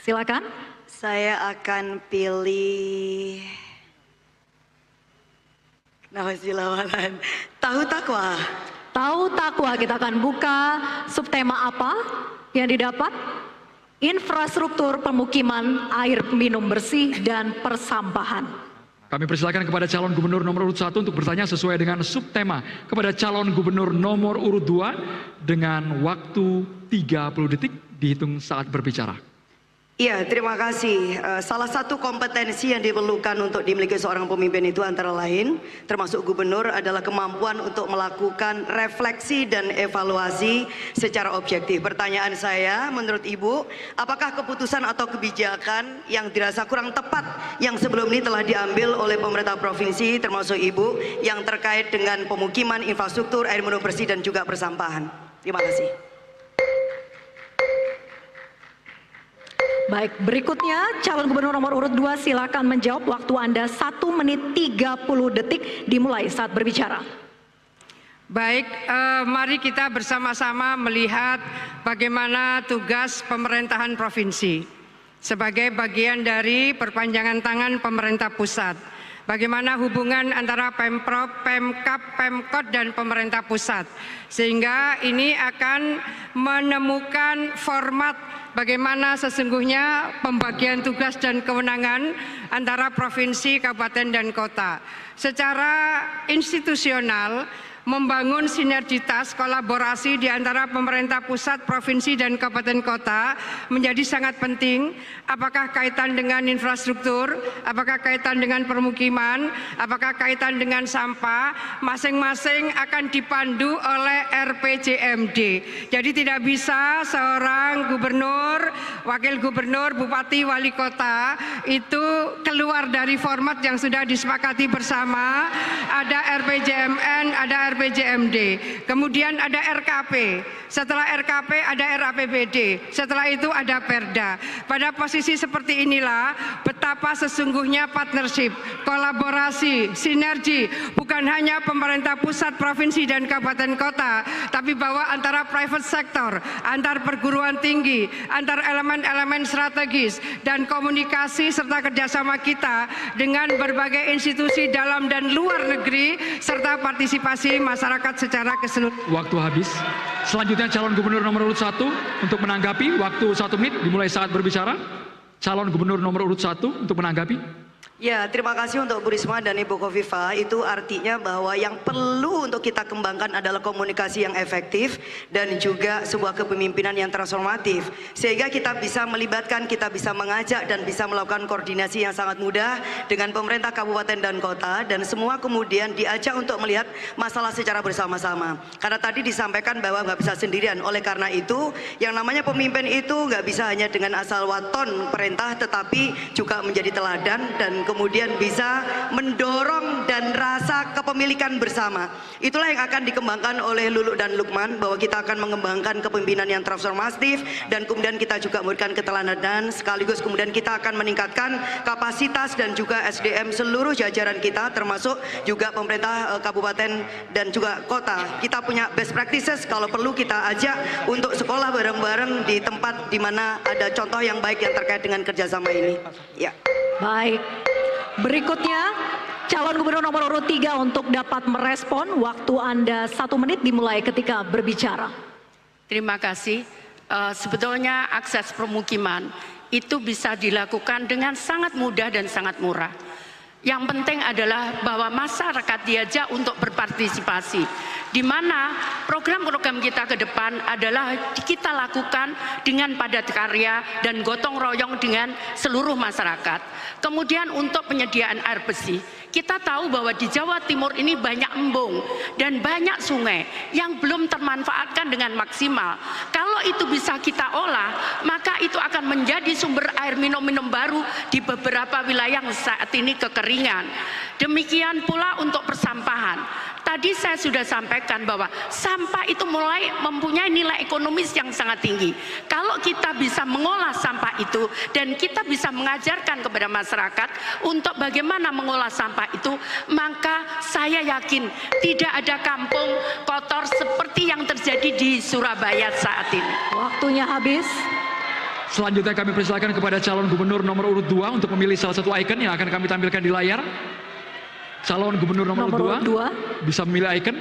Silakan. Saya akan pilih Nawasilawalan. Tahu takwa. Tahu takwa, kita akan buka subtema apa yang didapat? Infrastruktur pemukiman, air minum bersih, dan persampahan. Kami persilakan kepada calon gubernur nomor urut 1 untuk bertanya sesuai dengan subtema kepada calon gubernur nomor urut 2 dengan waktu 30 detik dihitung saat berbicara. Iya, terima kasih. Salah satu kompetensi yang diperlukan untuk dimiliki seorang pemimpin itu antara lain, termasuk gubernur, adalah kemampuan untuk melakukan refleksi dan evaluasi secara objektif. Pertanyaan saya, menurut Ibu, apakah keputusan atau kebijakan yang dirasa kurang tepat yang sebelum ini telah diambil oleh pemerintah provinsi, termasuk Ibu, yang terkait dengan pemukiman, infrastruktur, air minum bersih, dan juga persampahan? Terima kasih. Baik, berikutnya calon gubernur nomor urut 2 silakan menjawab. Waktu Anda 1 menit 30 detik dimulai saat berbicara. Baik, mari kita bersama-sama melihat bagaimana tugas pemerintahan provinsi sebagai bagian dari perpanjangan tangan pemerintah pusat. Bagaimana hubungan antara Pemprov, Pemkab, Pemkot, dan pemerintah pusat. Sehingga ini akan menemukan format bagaimana sesungguhnya pembagian tugas dan kewenangan antara provinsi, kabupaten, dan kota. Secara institusional, membangun sinergitas kolaborasi di antara pemerintah pusat, provinsi, dan kabupaten kota menjadi sangat penting. Apakah kaitan dengan infrastruktur, apakah kaitan dengan permukiman, apakah kaitan dengan sampah, masing-masing akan dipandu oleh RPJMD. Jadi tidak bisa seorang gubernur, wakil gubernur, bupati, wali kota itu keluar dari format yang sudah disepakati bersama. Ada RPJMN, ada RPJMD, kemudian ada RKP, setelah RKP ada RAPBD, setelah itu ada Perda. Pada posisi seperti inilah betapa sesungguhnya partnership, kolaborasi, sinergi bukan hanya pemerintah pusat, provinsi, dan kabupaten kota, tapi bahwa antara private sector, antar perguruan tinggi, antar elemen-elemen strategis, dan komunikasi serta kerjasama kita dengan berbagai institusi dalam dan luar negeri, serta partisipasi masyarakat secara keseluruhan. Waktu habis. Selanjutnya calon gubernur nomor urut 1 untuk menanggapi. Waktu 1 menit dimulai saat berbicara. Calon gubernur nomor urut 1 untuk menanggapi. Ya, terima kasih untuk Bu Risma dan Ibu Khofifah. Itu artinya bahwa yang perlu untuk kita kembangkan adalah komunikasi yang efektif dan juga sebuah kepemimpinan yang transformatif. Sehingga kita bisa melibatkan, kita bisa mengajak dan bisa melakukan koordinasi yang sangat mudah dengan pemerintah kabupaten dan kota, dan semua kemudian diajak untuk melihat masalah secara bersama-sama. Karena tadi disampaikan bahwa nggak bisa sendirian. Oleh karena itu, yang namanya pemimpin itu nggak bisa hanya dengan asal waton perintah, tetapi juga menjadi teladan dan kemudian bisa mendorong dan rasa kepemilikan bersama. Itulah yang akan dikembangkan oleh Lulu dan Lukman, bahwa kita akan mengembangkan kepemimpinan yang transformatif dan kemudian kita juga memberikan keteladanan, sekaligus kemudian kita akan meningkatkan kapasitas dan juga SDM seluruh jajaran kita, termasuk juga pemerintah kabupaten dan juga kota. Kita punya best practices, kalau perlu kita ajak untuk sekolah bareng-bareng di tempat di mana ada contoh yang baik yang terkait dengan kerjasama ini. Ya. Baik. Berikutnya calon gubernur nomor urut 3 untuk dapat merespon. Waktu Anda 1 menit dimulai ketika berbicara. Terima kasih. Sebetulnya akses permukiman itu bisa dilakukan dengan sangat mudah dan sangat murah. Yang penting adalah bahwa masyarakat diajak untuk berpartisipasi, di mana program-program kita ke depan adalah kita lakukan dengan padat karya dan gotong royong dengan seluruh masyarakat. Kemudian untuk penyediaan air bersih, kita tahu bahwa di Jawa Timur ini banyak embung dan banyak sungai yang belum termanfaatkan dengan maksimal. Kalau itu bisa kita olah, maka itu akan menjadi sumber air minum baru di beberapa wilayah yang saat ini kekeringan. Demikian pula untuk persampahan. Tadi saya sudah sampaikan bahwa sampah itu mulai mempunyai nilai ekonomis yang sangat tinggi. Kalau kita bisa mengolah sampah itu dan kita bisa mengajarkan kepada masyarakat untuk bagaimana mengolah sampah itu, maka saya yakin tidak ada kampung kotor seperti yang terjadi di Surabaya saat ini. Waktunya habis. Selanjutnya kami persilakan kepada calon gubernur nomor urut 2 untuk memilih salah satu icon yang akan kami tampilkan di layar. Calon gubernur nomor urut 2 bisa memilih icon.